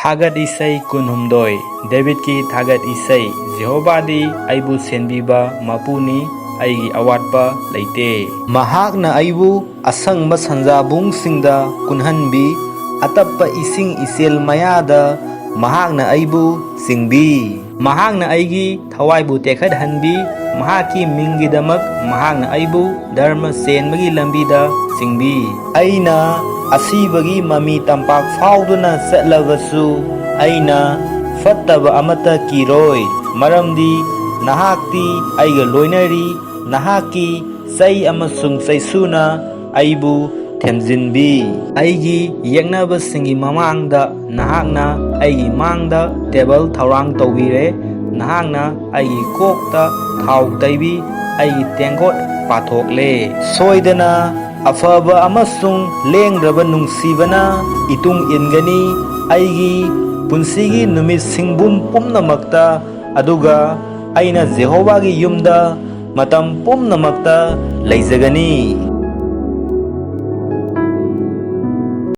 Thagat isai kunhumdoi David ki thagat isai Jehovadi aibu senbiba mapuni aigi awatpa leite mahakna aibu asangba sanjabung singda kunhanbi atappa ising isel mayada mahakna aibu singbi mahakna aigi thawaibu tekhad hanbi mahaki mingidamak mahakna aibu dharma senbagi lambida singbi aina asibagi mami tampak fauduna setlavasu aina fattaba amata kiroi maramdi nahakti aiga loinari nahaki sai amasung saisuna aibu themjinbi aigi yengnaba singi mamangda nahakna aigi mangda table thaurang tawire nahakna aigi kokta thau taibi aigi tenggot pathokle soidana afaba amasung lengraba nungsibana itung ingani aigi punsigi numit singbum pumnamakta aduga aina Jehovagi yumda matam pumnamakta leizagani.